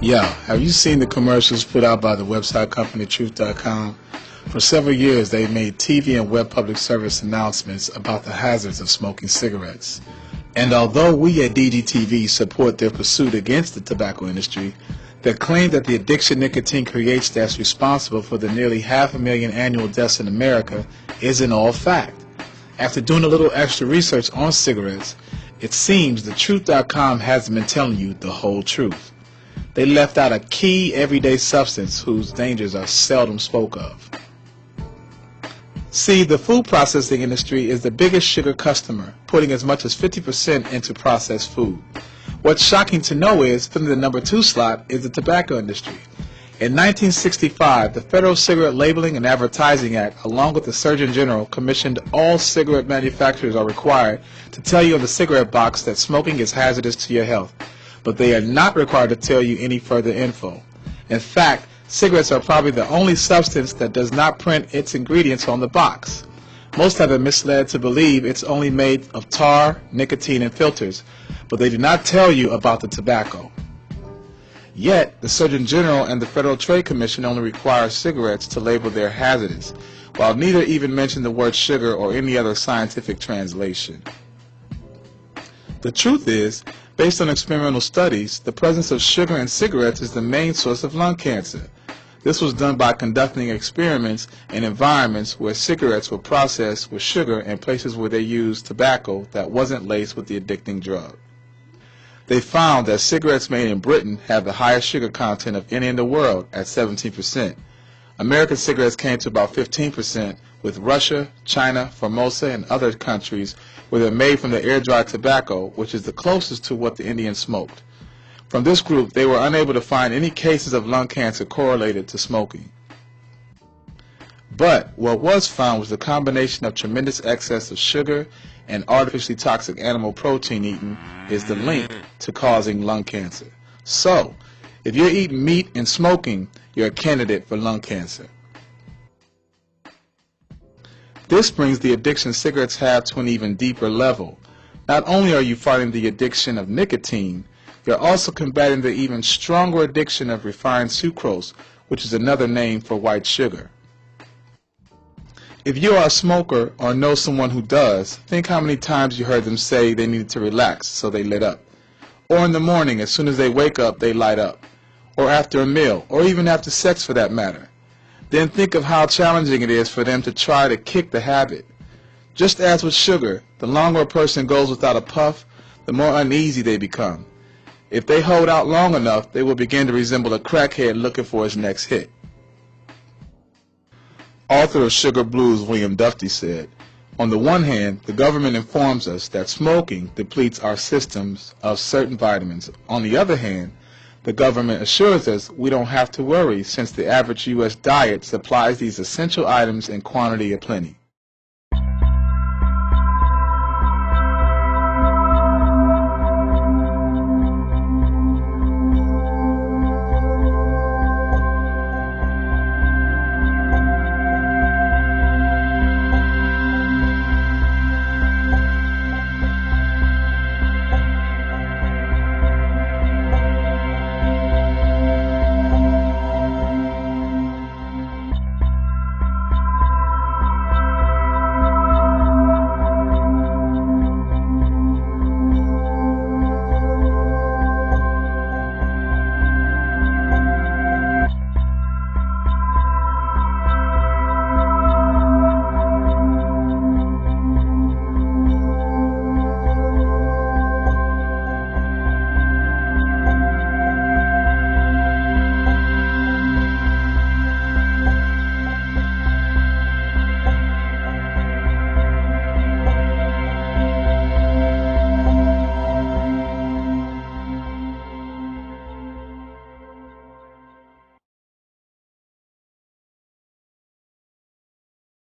Yo, have you seen the commercials put out by the website company Truth.com? For several years, they've made TV and web public service announcements about the hazards of smoking cigarettes. And although we at DGTV support their pursuit against the tobacco industry, their claim that the addiction nicotine creates that's responsible for the nearly 500,000 annual deaths in America isn't all fact. After doing a little extra research on cigarettes, it seems the Truth.com hasn't been telling you the whole truth. They left out a key everyday substance whose dangers are seldom spoke of. See, the food processing industry is the biggest sugar customer, putting as much as 50% into processed food. What's shocking to know is, filling the number 2 slot is the tobacco industry. In 1965, the Federal Cigarette Labeling and Advertising Act, along with the Surgeon General, commissioned all cigarette manufacturers are required to tell you on the cigarette box that smoking is hazardous to your health, but they are not required to tell you any further info. In fact, cigarettes are probably the only substance that does not print its ingredients on the box. Most have been misled to believe it's only made of tar, nicotine, and filters, but they do not tell you about the tobacco. Yet, the Surgeon General and the Federal Trade Commission only require cigarettes to label their hazardous, while neither even mention the word sugar or any other scientific translation. The truth is, based on experimental studies, the presence of sugar in cigarettes is the main source of lung cancer. This was done by conducting experiments in environments where cigarettes were processed with sugar and places where they used tobacco that wasn't laced with the addicting drug. They found that cigarettes made in Britain have the highest sugar content of any in the world at 17%. American cigarettes came to about 15%, with Russia, China, Formosa, and other countries where they're made from the air-dried tobacco, which is the closest to what the Indians smoked. From this group, they were unable to find any cases of lung cancer correlated to smoking. But what was found was the combination of tremendous excess of sugar and artificially toxic animal protein eaten is the link to causing lung cancer. So, if you're eating meat and smoking, you're a candidate for lung cancer. This brings the addiction cigarettes have to an even deeper level. Not only are you fighting the addiction of nicotine, you're also combating the even stronger addiction of refined sucrose, which is another name for white sugar. If you are a smoker or know someone who does, think how many times you heard them say they needed to relax, so they lit up. Or in the morning, as soon as they wake up, they light up. Or after a meal, or even after sex for that matter. Then think of how challenging it is for them to try to kick the habit. Just as with sugar, the longer a person goes without a puff, the more uneasy they become. If they hold out long enough, they will begin to resemble a crackhead looking for his next hit. Author of Sugar Blues, William Duffy, said, "On the one hand, the government informs us that smoking depletes our systems of certain vitamins. On the other hand, the government assures us we don't have to worry since the average U.S. diet supplies these essential items in quantity aplenty."